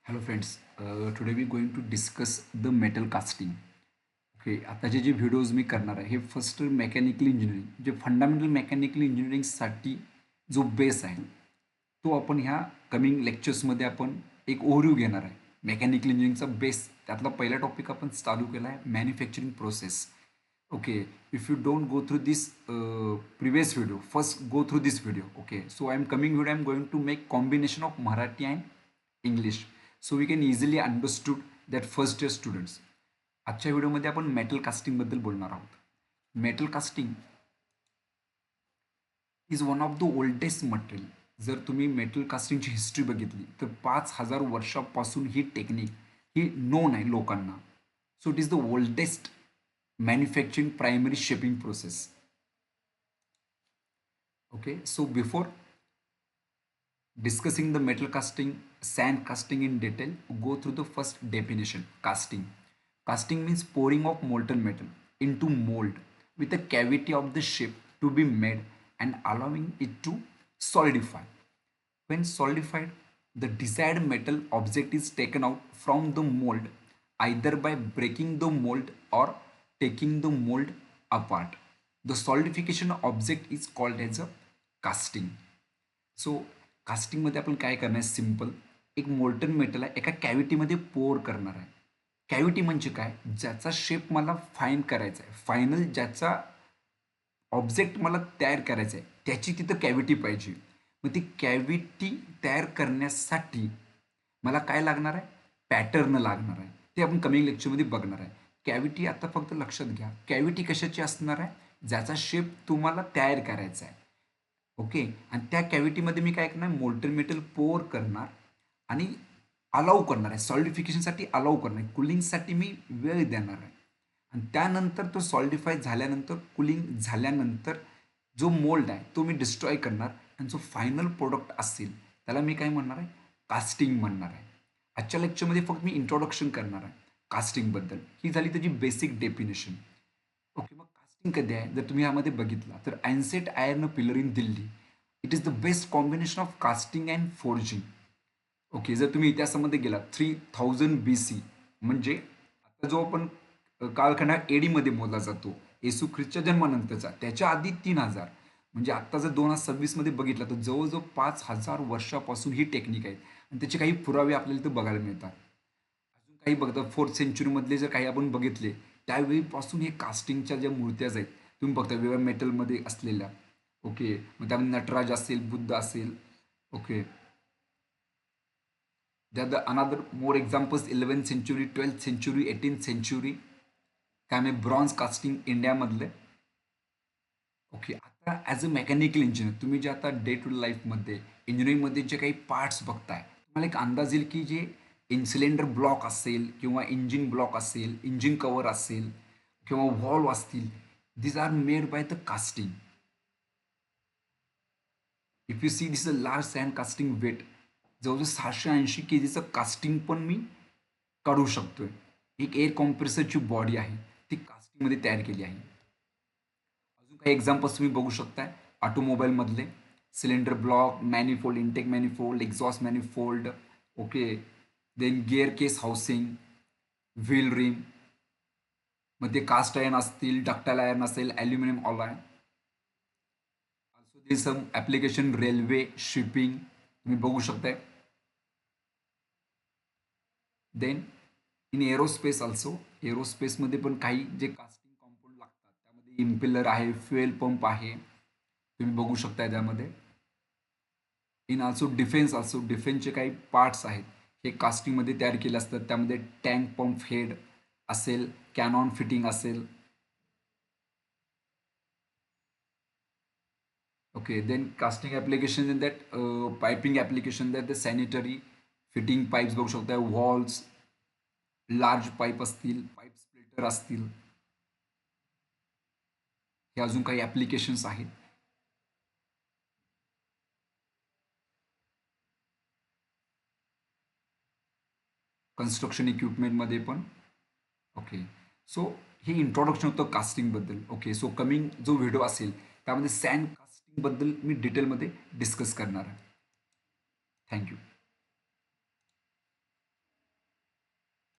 Hello friends, today we going to discuss the metal casting. Okay आताचे जे videos मी करणार आहे हे फर्स्ट मेकॅनिकल इंजिनिअरिंग जे फंडामेंटल मेकॅनिकल इंजिनिअरिंगसाठी जो बेस आहे तो आपण ह्या कमिंग लेक्चर्समध्ये आपण एक ओव्हरव्ह्यू घेणार आहे. मेकॅनिकल इंजिनिअरिंगचा बेस त्यातला पहिला टॉपिक आपण चालू केला आहे manufacturing process. Okay, if you don't go through this previous video first go through this video. Okay, so I am coming video I am going to make combination of Marathi and English so we can easily understood that first year students. आजच्या व्हिडिओमध्ये आपण metal कास्टिंगबद्दल बोलणार आहोत. Metal casting is one of the oldest material. जर तुम्ही metal कास्टिंगची history बघितली तर 5,000 वर्षापासून ही टेक्निक ही नोन आहे लोकांना. So it is the oldest manufacturing primary shaping process. Okay, so before discussing the metal casting, sand casting in detail, go through the first definition. Casting. Casting means pouring of molten metal into mold with a cavity of the shape to be made and allowing it to solidify. When solidified, the desired metal object is taken out from the mold either by breaking the mold or taking the mold apart. The solidification object is called as a casting. So कास्टिंगमध्ये आपण काय करणार आहे, simple एक molten metal आहे एका कॅव्हिटीमध्ये पोर करणार आहे. कॅव्हिटी म्हणजे काय, ज्याचा शेप मला फाईन करायचा आहे, फायनल ज्याचा ऑब्जेक्ट मला तयार करायचा आहे त्याची तिथं कॅव्हिटी पाहिजे. मग ती कॅव्हिटी तयार करण्यासाठी मला काय लागणार आहे, पॅटर्न लागणार आहे. ते आपण कमिंग लेक्चरमध्ये बघणार आहे. कॅव्हिटी आता फक्त लक्षात घ्या, कॅव्हिटी कशाची असणार आहे, ज्याचा शेप तुम्हाला तयार करायचा आहे. ओके, आणि त्या कॅव्हिटीमध्ये मी काय करणार, मोल्टन मेटल पोर करणार आणि अलाऊ करणार आहे. सॉलिडिफिकेशनसाठी अलाऊ करणार आहे, कुलिंगसाठी मी वेळ देणार आहे. आणि त्यानंतर तो सॉलिडिफाय झाल्यानंतर कुलिंग झाल्यानंतर जो मोल्ड आहे तो मी डिस्ट्रॉय करणार आणि जो फायनल प्रोडक्ट असेल त्याला मी काय म्हणणार आहे, कास्टिंग म्हणणार आहे. आजच्या लेक्चरमध्ये फक्त मी इंट्रोडक्शन करणार आहे कास्टिंगबद्दल. ही झाली त्याची बेसिक डेफिनेशन. ओके, मग कास्टिंग कधी आहे जर तुम्ही यामध्ये बघितला तर onset iron pillar in Delhi it is the best combination of casting and forging. Okay, जर तुम्ही इतिहासामध्ये गेला 3000 BC म्हणजे आता जो आपण कालखंड एडीमध्ये मोजला जातो येशू ख्रिस्तच्या जन्मानंतरचा, त्याच्या आधी 3000 म्हणजे आत्ता जर 2026मध्ये बघितलं तर जवळजवळ 5,000 वर्षापासून ही टेक्निक आहे आणि त्याचे काही पुरावे आपल्याला इथं बघायला मिळतात. अजून काही बघता 4th सेंचुरीमधले जर काही आपण बघितले त्यावेळीपासून हे कास्टिंगच्या ज्या मूर्त्या आहेत तुम्ही बघता वेगवेगळ्या मेटलमध्ये असलेल्या. ओके, मग त्यामध्ये नटराज असेल, बुद्ध असेल. Okay, there are the another more examples 11th century, 12th century, 18th century. काय म्हणजे ब्रॉन्झ कास्टिंग इंडियामधले. ओके, आता ॲज अ मेकॅनिकल इंजिनियर तुम्ही जे आता डे टू डे लाईफमध्ये इंजिनिअरिंगमध्ये जे काही पार्ट्स बघताय तुम्हाला एक अंदाज येईल की जे सिलेंडर ब्लॉक असेल किंवा इंजिन ब्लॉक असेल, इंजिन कवर असेल किंवा व्हॉल्व असतील, these are made by the casting. If you see this a large sand casting weight, जवळजवळ 680 केजीचं कास्टिंग पण मी काढू शकतोय. एक एअर कॉम्प्रेसरची बॉडी आहे ती कास्टिंगमध्ये तयार केली आहे. अजून काही एक्झाम्पल्स तुम्ही बघू शकताय ऑटोमोबाईलमधले cylinder block, manifold, intake manifold, exhaust manifold. Okay, then gear case housing, wheel rim, मग ते कास्ट आयर्न असतील, डक्टाईल आयर्न असेल, aluminium alloy. Also this some application railway, shipping तुम्ही बघू शकताय. देन इन एरोस्पेस ऑल्सो, एरोस्पेसमध्ये पण काही जे कास्टिंग कॉम्पाऊंड लागतात त्यामध्ये इम्पेलर आहे, फ्युएल पंप आहे, तुम्ही बघू शकताय त्यामध्ये. इन ऑल्सो डिफेन्स, ऑल्सो डिफेन्सचे काही पार्ट्स आहेत हे कास्टिंगमध्ये तयार केले असतात. त्यामध्ये टँक पंप हेड असेल, कॅनॉन फिटिंग असेल. Okay, then casting application in that piping application that the sanitary fitting pipes बघू शकता, वॉल्स, लार्ज पाईप असतील, पाईप स्प्लिटर असतील, हे अजून काही ॲप्लिकेशन्स आहेत. कन्स्ट्रक्शन इक्विपमेंटमध्ये पण. ओके, सो हे इंट्रोडक्शन होतं कास्टिंगबद्दल. ओके, सो कमिंग जो व्हिडिओ असेल त्यामध्ये सँड कास्टिंगबद्दल मी डिटेलमध्ये डिस्कस करणार आहे. थँक्यू.